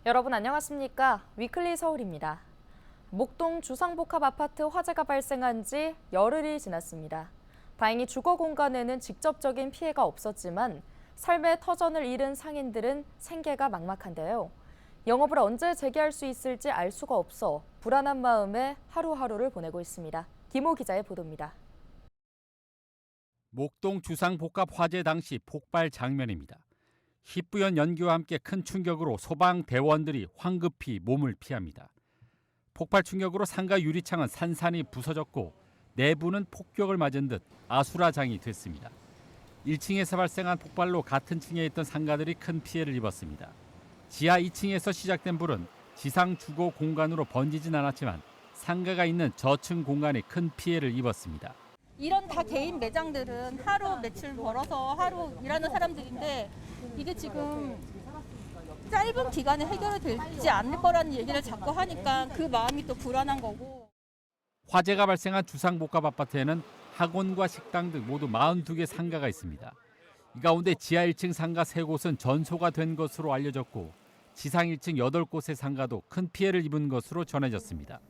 여러분 안녕하십니까? 위클리 서울입니다. 목동 주상복합 아파트 화재가 발생한 지 열흘이 지났습니다. 다행히 주거 공간에는 직접적인 피해가 없었지만 삶의 터전을 잃은 상인들은 생계가 막막한데요. 영업을 언제 재개할 수 있을지 알 수가 없어 불안한 마음에 하루하루를 보내고 있습니다. 김호 기자의 보도입니다. 목동 주상복합 화재 당시 폭발 장면입니다. 희뿌연 연기와 함께 큰 충격으로 소방대원들이 황급히 몸을 피합니다. 폭발 충격으로 상가 유리창은 산산이 부서졌고 내부는 폭격을 맞은 듯 아수라장이 됐습니다. 1층에서 발생한 폭발로 같은 층에 있던 상가들이 큰 피해를 입었습니다. 지하 2층에서 시작된 불은 지상 주거 공간으로 번지진 않았지만 상가가 있는 저층 공간에 큰 피해를 입었습니다. 이런 다 개인 매장들은 하루 매출 벌어서 하루 일하는 사람들인데 이게 지금 짧은 기간에 해결이 되지 않을 거라는 얘기를 자꾸 하니까 그 마음이 또 불안한 거고. 화재가 발생한 주상복합 아파트에는 학원과 식당 등 모두 42개 상가가 있습니다. 이 가운데 지하 1층 상가 3곳은 전소가 된 것으로 알려졌고 지상 1층 8곳의 상가도 큰 피해를 입은 것으로 전해졌습니다.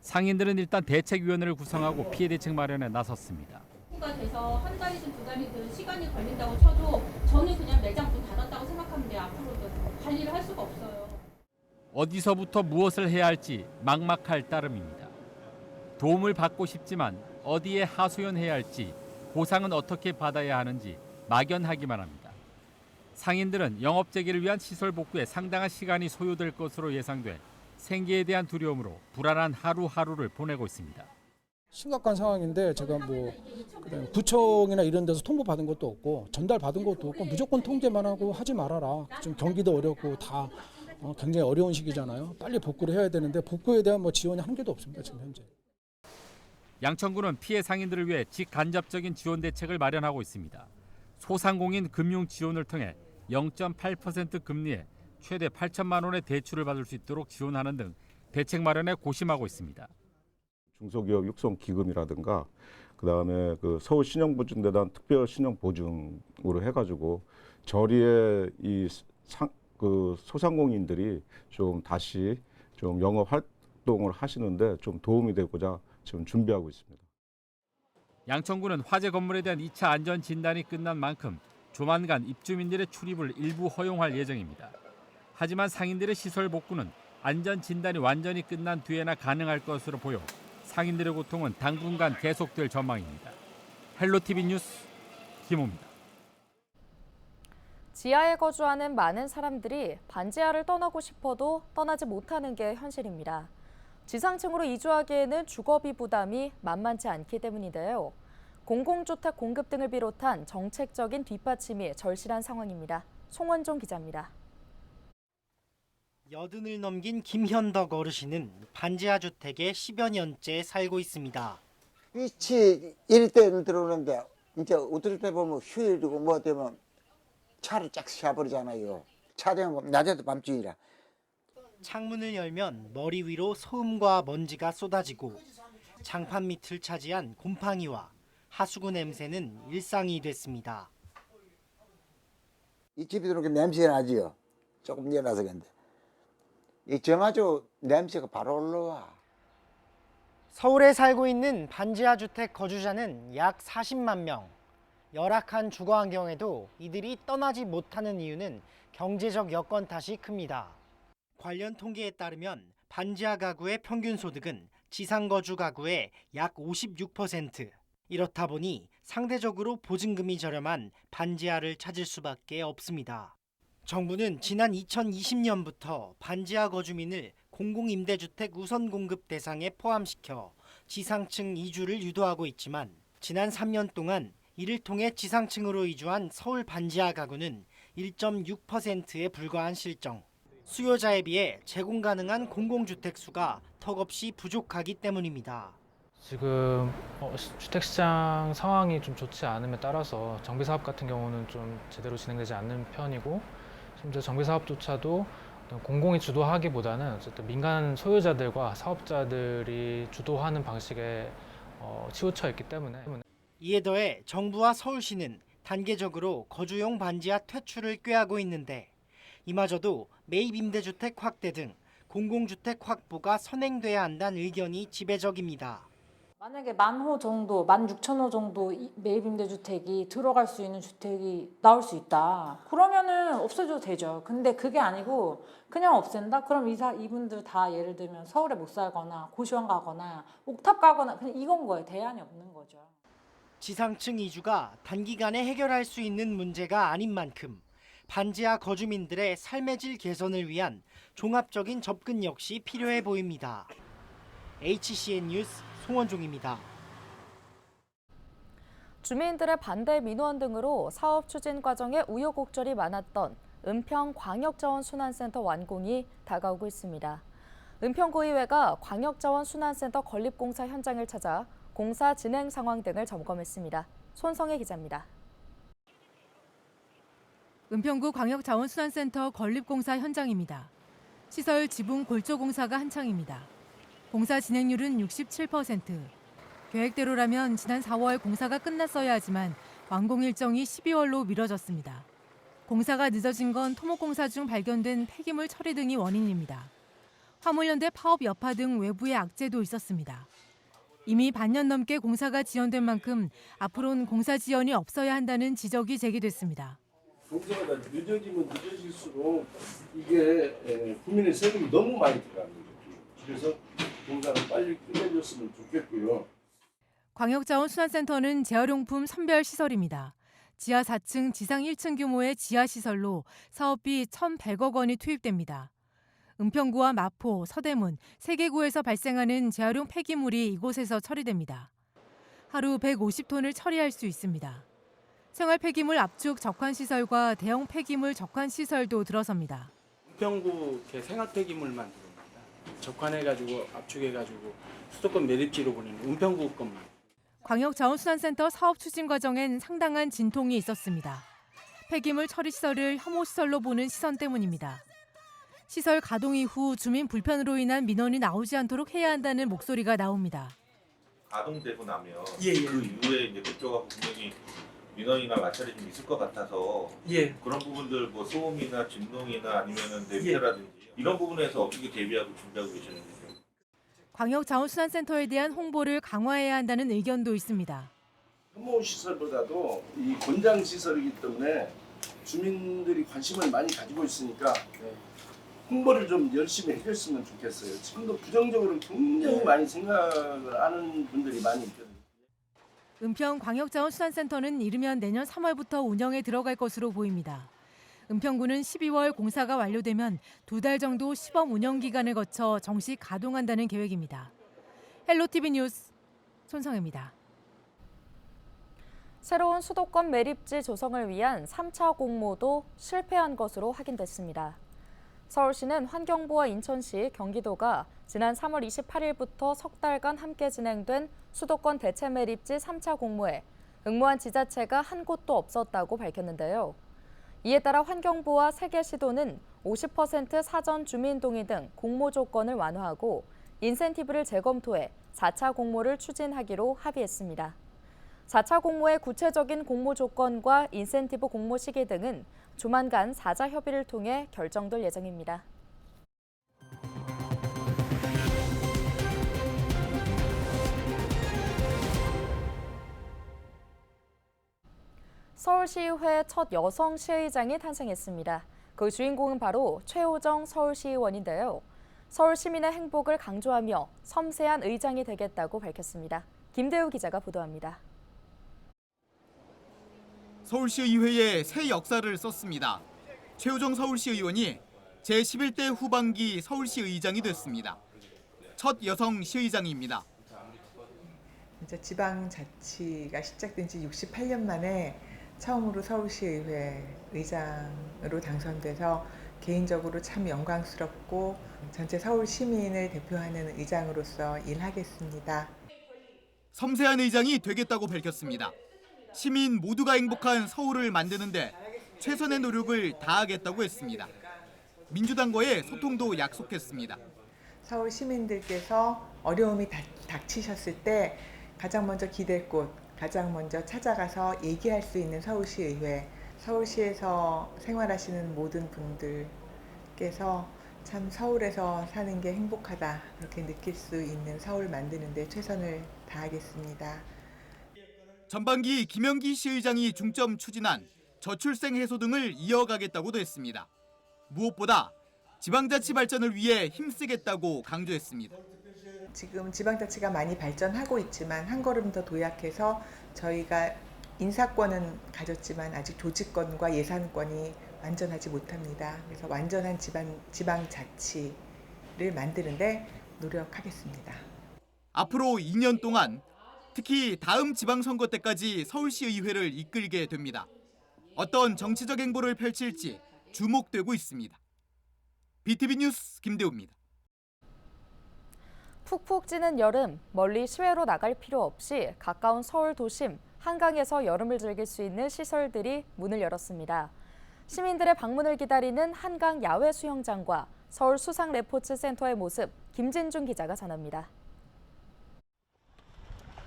상인들은 일단 대책위원회를 구성하고 피해 대책 마련에 나섰습니다. 가 돼서 한 달이든 두 달이든 시간이 걸린다고 쳐도 저는 그냥 매장 문 닫았다고 생각하면 돼요. 앞으로도 관리를 할 수가 없어요. 어디서부터 무엇을 해야 할지 막막할 따름입니다. 도움을 받고 싶지만 어디에 하소연해야 할지, 보상은 어떻게 받아야 하는지 막연하기만 합니다. 상인들은 영업 재개를 위한 시설 복구에 상당한 시간이 소요될 것으로 예상돼 생계에 대한 두려움으로 불안한 하루하루를 보내고 있습니다. 심각한 상황인데 제가 구청이나 이런 데서 통보 받은 것도 없고 전달 받은 것도 없고 무조건 통제만 하고 하지 말아라. 지금 경기도 어렵고 다 굉장히 어려운 시기잖아요. 빨리 복구를 해야 되는데 복구에 대한 지원이 한 개도 없습니다. 지금 현재. 양천구는 피해 상인들을 위해 직간접적인 지원 대책을 마련하고 있습니다. 소상공인 금융 지원을 통해 0.8% 금리에 최대 8천만 원의 대출을 받을 수 있도록 지원하는 등 대책 마련에 고심하고 있습니다. 중소기업 육성 기금이라든가 그다음에 그 서울 신용보증재단 특별 신용 보증으로 해가지고 저리에 그 소상공인들이 좀 다시 좀 영업 활동을 하시는데 좀 도움이 되고자 지금 준비하고 있습니다. 양천구는 화재 건물에 대한 2차 안전 진단이 끝난 만큼 조만간 입주민들의 출입을 일부 허용할 예정입니다. 하지만 상인들의 시설 복구는 안전 진단이 완전히 끝난 뒤에나 가능할 것으로 보여 상인들의 고통은 당분간 계속될 전망입니다. 헬로티비 뉴스 김호입니다. 지하에 거주하는 많은 사람들이 반지하를 떠나고 싶어도 떠나지 못하는 게 현실입니다. 지상층으로 이주하기에는 주거비 부담이 만만치 않기 때문인데요. 공공주택 공급 등을 비롯한 정책적인 뒷받침이 절실한 상황입니다. 송원종 기자입니다. 80을 넘긴 김현덕 어르신은 반지하 주택에 10여 년째 살고 있습니다. 위치 이럴 때는 들어오는데 이제 어떨 때 보면 휴일이고 뭐 되면 차를 쫙 쏴버리잖아요. 차 되면 낮에도 밤중이라. 창문을 열면 머리 위로 소음과 먼지가 쏟아지고 장판 밑을 차지한 곰팡이와 하수구 냄새는 일상이 됐습니다. 이 집이 들어오니까 냄새가 나지요. 조금 내려놔서 그런데. 이 정화조 냄새가 바로 올라와. 서울에 살고 있는 반지하 주택 거주자는 약 40만 명. 열악한 주거 환경에도 이들이 떠나지 못하는 이유는 경제적 여건 탓이 큽니다. 관련 통계에 따르면 반지하 가구의 평균 소득은 지상 거주 가구의 약 56%. 이렇다 보니 상대적으로 보증금이 저렴한 반지하를 찾을 수밖에 없습니다. 정부는 지난 2020년부터 반지하 거주민을 공공임대주택 우선 공급 대상에 포함시켜 지상층 이주를 유도하고 있지만 지난 3년 동안 이를 통해 지상층으로 이주한 서울 반지하 가구는 1.6%에 불과한 실정. 수요자에 비해 제공 가능한 공공주택 수가 턱없이 부족하기 때문입니다. 지금 주택시장 상황이 좀 좋지 않음에 따라서 정비사업 같은 경우는 좀 제대로 진행되지 않는 편이고 심지어 정비사업조차도 공공이 주도하기보다는 어쨌든 민간 소유자들과 사업자들이 주도하는 방식에 치우쳐 있기 때문에 이에 더해 정부와 서울시는 단계적으로 거주용 반지하 퇴출을 꾀하고 있는데 이마저도 매입 임대주택 확대 등 공공주택 확보가 선행돼야 한다는 의견이 지배적입니다. 만약에 10,000호 정도, 16,000호 정도 매입임대주택이 들어갈 수 있는 주택이 나올 수 있다. 그러면은 없애줘도 되죠. 근데 그게 아니고 그냥 없앤다? 그럼 이분들 다 예를 들면 서울에 못 살거나 고시원 가거나 옥탑 가거나 그냥 이건 거예요. 대안이 없는 거죠. 지상층 이주가 단기간에 해결할 수 있는 문제가 아닌 만큼 반지하 거주민들의 삶의 질 개선을 위한 종합적인 접근 역시 필요해 보입니다. HCN 뉴스 송원종입니다. 주민들의 반대 민원 등으로 사업 추진 과정에 우여곡절이 많았던 은평광역자원순환센터 완공이 다가오고 있습니다. 은평구의회가 광역자원순환센터 건립공사 현장을 찾아 공사 진행 상황 등을 점검했습니다. 손성혜 기자입니다. 은평구 광역자원순환센터 건립공사 현장입니다. 시설 지붕 골조 공사가 한창입니다. 공사 진행률은 67%. 계획대로라면 지난 4월 공사가 끝났어야 하지만 완공 일정이 12월로 미뤄졌습니다. 공사가 늦어진 건 토목공사 중 발견된 폐기물 처리 등이 원인입니다. 화물연대 파업 여파 등 외부의 악재도 있었습니다. 이미 반년 넘게 공사가 지연된 만큼 앞으로는 공사 지연이 없어야 한다는 지적이 제기됐습니다. 공사가 늦어지면 늦어질수록 이게 국민의 세금이 너무 많이 들어갑니다. 그래서 공사를 빨리 끝내줬으면 좋겠고요. 광역자원순환센터는 재활용품 선별시설입니다. 지하 4층, 지상 1층 규모의 지하시설로 사업비 1,100억 원이 투입됩니다. 은평구와 마포, 서대문, 3개구에서 발생하는 재활용 폐기물이 이곳에서 처리됩니다. 하루 150톤을 처리할 수 있습니다. 생활 폐기물 압축 적환시설과 대형 폐기물 적환시설도 들어섭니다. 은평구 생활 폐기물만 들어옵니다. 적환해가지고 압축해가지고 수도권 매립지로 보내는 은평구 겁니다. 광역자원순환센터 사업 추진 과정엔 상당한 진통이 있었습니다. 폐기물 처리 시설을 혐오시설로 보는 시선 때문입니다. 시설 가동 이후 주민 불편으로 인한 민원이 나오지 않도록 해야 한다는 목소리가 나옵니다. 가동되고 나면 그 이후에 이제 그쪽하고 분명히 민원이나 마찰이 좀 있을 것 같아서 그런 부분들 뭐 소음이나 진동이나 아니면은 냄새라든지 이런 부분에서 어떻게 대비하고 준비하고 계시는지. 광역자원순환센터에 대한 홍보를 강화해야 한다는 의견도 있습니다. 혐오 시설보다도 이 권장 시설이기 때문에 주민들이 관심을 많이 가지고 있으니까 홍보를 좀 열심히 해줬으면 좋겠어요. 지금도 부정적으로 굉장히 많이 생각을 하는 분들이 많이 있거든요. 은평광역자원순환센터는 이르면 내년 3월부터 운영에 들어갈 것으로 보입니다. 은평구는 12월 공사가 완료되면 2달 정도 시범 운영 기간을 거쳐 정식 가동한다는 계획입니다. 헬로티비 뉴스 손성혜입니다. 새로운 수도권 매립지 조성을 위한 3차 공모도 실패한 것으로 확인됐습니다. 서울시는 환경부와 인천시, 경기도가 지난 3월 28일부터 석 달간 함께 진행된 수도권 대체 매립지 3차 공모에 응모한 지자체가 한 곳도 없었다고 밝혔는데요. 이에 따라 환경부와 3개 시도는 50% 사전 주민 동의 등 공모 조건을 완화하고 인센티브를 재검토해 4차 공모를 추진하기로 합의했습니다. 4차 공모의 구체적인 공모 조건과 인센티브 공모 시기 등은 조만간 4자 협의를 통해 결정될 예정입니다. 서울시의회 첫 여성 시의장이 탄생했습니다. 그 주인공은 바로 최호정 서울시의원인데요. 서울 시민의 행복을 강조하며 섬세한 의장이 되겠다고 밝혔습니다. 김대우 기자가 보도합니다. 서울시의회에 새 역사를 썼습니다. 최호정 서울시의원이 제11대 후반기 서울시의장이 됐습니다. 첫 여성 시의장입니다. 이제 지방자치가 시작된 지 68년 만에 처음으로 서울시의회 의장으로 당선돼서 개인적으로 참 영광스럽고 전체 서울 시민을 대표하는 의장으로서 일하겠습니다. 섬세한 의장이 되겠다고 밝혔습니다. 시민 모두가 행복한 서울을 만드는데 최선의 노력을 다하겠다고 했습니다. 민주당과의 소통도 약속했습니다. 서울 시민들께서 어려움이 닥치셨을 때 가장 먼저 기댈 곳, 가장 먼저 찾아가서 얘기할 수 있는 서울시의회, 서울시에서 생활하시는 모든 분들께서 참 서울에서 사는 게 행복하다 그렇게 느낄 수 있는 서울 만드는 데 최선을 다하겠습니다. 전반기 김영기 시의장이 중점 추진한 저출생 해소 등을 이어가겠다고도 했습니다. 무엇보다 지방자치 발전을 위해 힘쓰겠다고 강조했습니다. 지금 지방자치가 많이 발전하고 있지만 한 걸음 더 도약해서 저희가 인사권은 가졌지만 아직 조직권과 예산권이 완전하지 못합니다. 그래서 완전한 지방자치를 만드는데 노력하겠습니다. 앞으로 2년 동안 특히 다음 지방선거 때까지 서울시의회를 이끌게 됩니다. 어떤 정치적 행보를 펼칠지 주목되고 있습니다. BTV 뉴스 김대우입니다. 푹푹 찌는 여름, 멀리 시외로 나갈 필요 없이 가까운 서울 도심 한강에서 여름을 즐길 수 있는 시설들이 문을 열었습니다. 시민들의 방문을 기다리는 한강 야외 수영장과 서울 수상 레포츠 센터의 모습, 김진중 기자가 전합니다.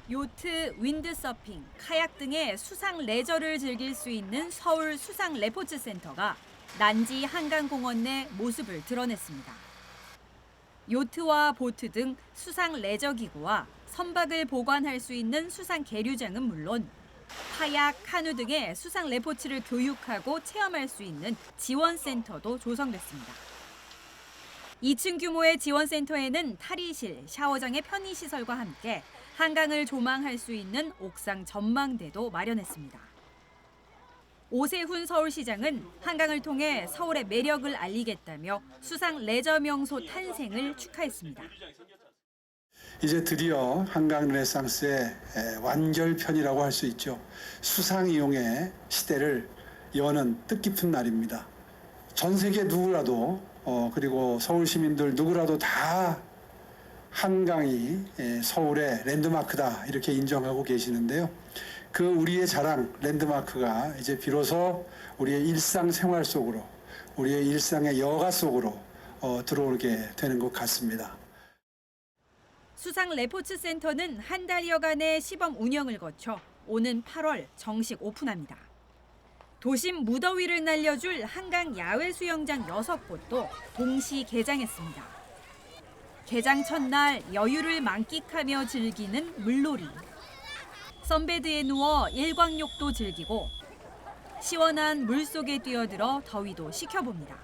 요트, 윈드서핑, 카약 등의 수상 레저를 즐길 수 있는 서울 수상 레포츠 센터가 난지 한강공원 내 모습을 드러냈습니다. 요트와 보트 등 수상 레저 기구와 선박을 보관할 수 있는 수상 계류장은 물론 카약, 카누 등의 수상 레포츠를 교육하고 체험할 수 있는 지원센터도 조성됐습니다. 2층 규모의 지원센터에는 탈의실, 샤워장의 편의시설과 함께 한강을 조망할 수 있는 옥상 전망대도 마련했습니다. 오세훈 서울시장은 한강을 통해 서울의 매력을 알리겠다며 수상 레저 명소 탄생을 축하했습니다. 이제 드디어 한강 르네상스의 완결편이라고 할 수 있죠. 수상 이용의 시대를 여는 뜻깊은 날입니다. 전 세계 누구라도 그리고 서울 시민들 누구라도 다 한강이 서울의 랜드마크다 이렇게 인정하고 계시는데요. 그 우리의 자랑 랜드마크가 이제 비로소 우리의 일상생활 속으로 우리의 일상의 여가 속으로 들어오게 되는 것 같습니다. 수상 레포츠 센터는 한 달여간의 시범 운영을 거쳐 오는 8월 정식 오픈합니다. 도심 무더위를 날려줄 한강 야외 수영장 6곳도 동시 개장했습니다. 개장 첫날 여유를 만끽하며 즐기는 물놀이. 선베드에 누워 일광욕도 즐기고 시원한 물속에 뛰어들어 더위도 식혀봅니다.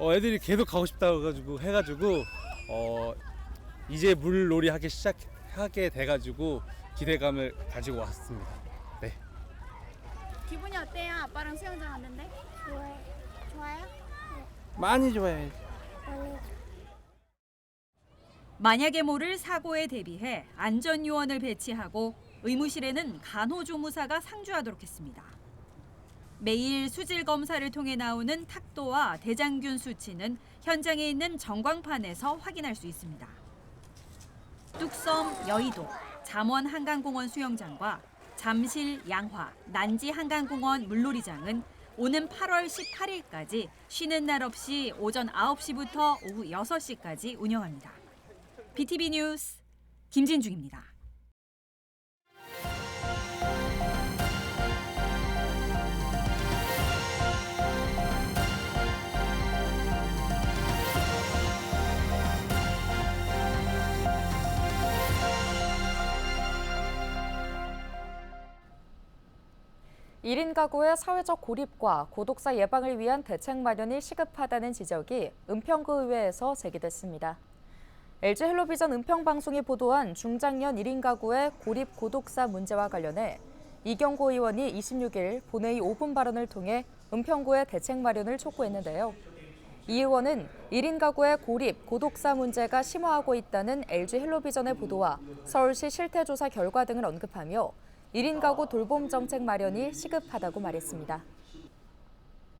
애들이 계속 가고 싶다고 해가지고 이제 물놀이 하게 돼가지고 기대감을 가지고 왔습니다. 네. 기분이 어때요? 아빠랑 수영장 왔는데? 좋아요? 네. 많이 좋아해요. 만약에 모를 사고에 대비해 안전요원을 배치하고 의무실에는 간호조무사가 상주하도록 했습니다. 매일 수질 검사를 통해 나오는 탁도와 대장균 수치는 현장에 있는 전광판에서 확인할 수 있습니다. 뚝섬 여의도, 잠원 한강공원 수영장과 잠실 양화, 난지 한강공원 물놀이장은 오는 8월 18일까지 쉬는 날 없이 오전 9시부터 오후 6시까지 운영합니다. BTV 뉴스 김진중입니다. 일 1인 가구의 사회적 고립과 고독사 예방을 위한 대책 마련이 시급하다는 지적이 은평구의회에서 제기됐습니다. LG 헬로비전 은평방송이 보도한 중장년 1인 가구의 고립 고독사 문제와 관련해 이경고 의원이 26일 본회의 5분 발언을 통해 은평구의 대책 마련을 촉구했는데요. 이 의원은 1인 가구의 고립, 고독사 문제가 심화하고 있다는 LG 헬로비전의 보도와 서울시 실태조사 결과 등을 언급하며 1인 가구 돌봄 정책 마련이 시급하다고 말했습니다.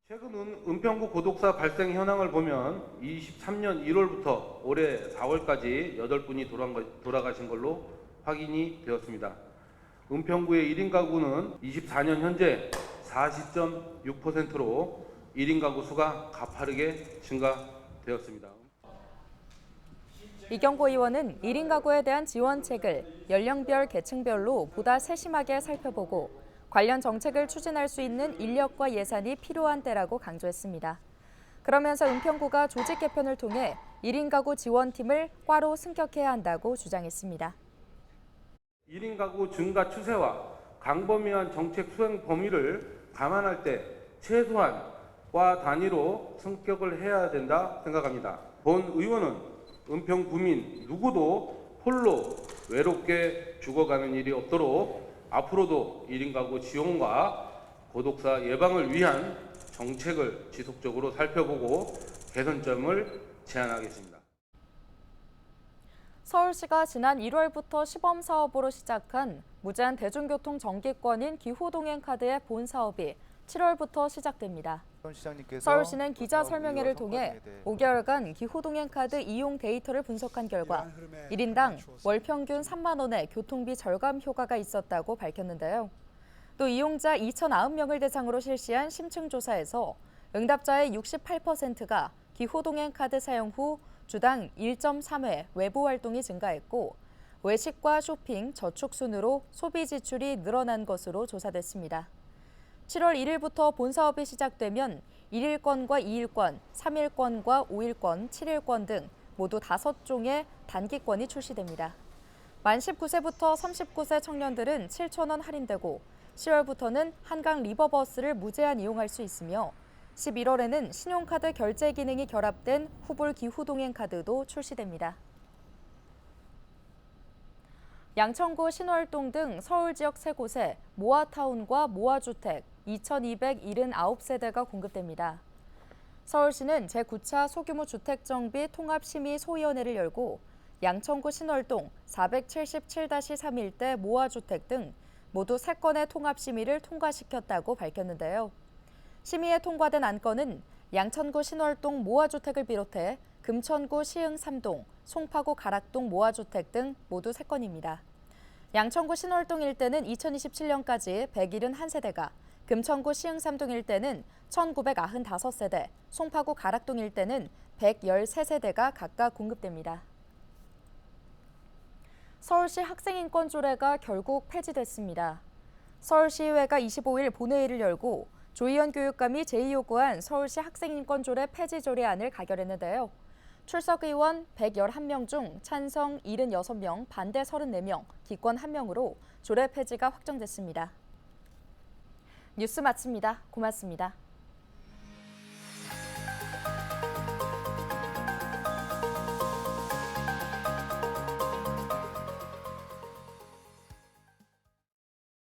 최근 은평구 고독사 발생 현황을 보면 23년 1월부터 올해 4월까지 8분이 돌아가신 걸로 확인이 되었습니다. 은평구의 1인 가구는 24년 현재 40.6%로 1인 가구 수가 가파르게 증가되었습니다. 이경고 의원은 1인 가구에 대한 지원책을 연령별 계층별로 보다 세심하게 살펴보고 관련 정책을 추진할 수 있는 인력과 예산이 필요한 때라고 강조했습니다. 그러면서 은평구가 조직 개편을 통해 1인 가구 지원팀을 과로 승격해야 한다고 주장했습니다. 1인 가구 증가 추세와 광범위한 정책 수행 범위를 감안할 때 최소한 과 단위로 승격을 해야 된다 생각합니다. 본 의원은 은평 구민 누구도 홀로 외롭게 죽어가는 일이 없도록 앞으로도 1인 가구 지원과 고독사 예방을 위한 정책을 지속적으로 살펴보고 개선점을 제안하겠습니다. 서울시가 지난 1월부터 시범 사업으로 시작한 무제한 대중교통 정기권인 기후동행카드의 본 사업이 7월부터 시작됩니다. 서울시는 기자 설명회를 통해 5개월간 기후동행카드 이용 데이터를 분석한 결과 1인당 월 평균 3만 원의 교통비 절감 효과가 있었다고 밝혔는데요. 또 이용자 2,090명을 대상으로 실시한 심층조사에서 응답자의 68%가 기후동행카드 사용 후 주당 1.3회 외부 활동이 증가했고 외식과 쇼핑, 저축 순으로 소비 지출이 늘어난 것으로 조사됐습니다. 7월 1일부터 본 사업이 시작되면 1일권과 2일권, 3일권과 5일권, 7일권 등 모두 5종의 단기권이 출시됩니다. 만 19세부터 39세 청년들은 7,000원 할인되고 10월부터는 한강 리버버스를 무제한 이용할 수 있으며 11월에는 신용카드 결제 기능이 결합된 후불 기후동행카드도 출시됩니다. 양천구 신월동 등 서울 지역 3곳에 모아타운과 모아주택 2,279세대가 공급됩니다. 서울시는 제9차 소규모 주택정비 통합심의소위원회를 열고 양천구 신월동 477-3 일대 모아주택 등 모두 3건의 통합심의를 통과시켰다고 밝혔는데요. 심의에 통과된 안건은 양천구 신월동 모아주택을 비롯해 금천구 시흥 3동, 송파구 가락동 모아주택 등 모두 3건입니다. 양천구 신월동 일대는 2027년까지 171세대가, 금천구 시흥 3동 일대는 1,995세대, 송파구 가락동 일대는 113세대가 각각 공급됩니다. 서울시 학생인권 조례가 결국 폐지됐습니다. 서울시의회가 25일 본회의를 열고 조희연 교육감이 제의요구한 서울시 학생인권 조례 폐지 조례안을 가결했는데요. 출석 의원 111명 중 찬성 76명, 반대 34명, 기권 1명으로 조례 폐지가 확정됐습니다. 뉴스 마칩니다. 고맙습니다.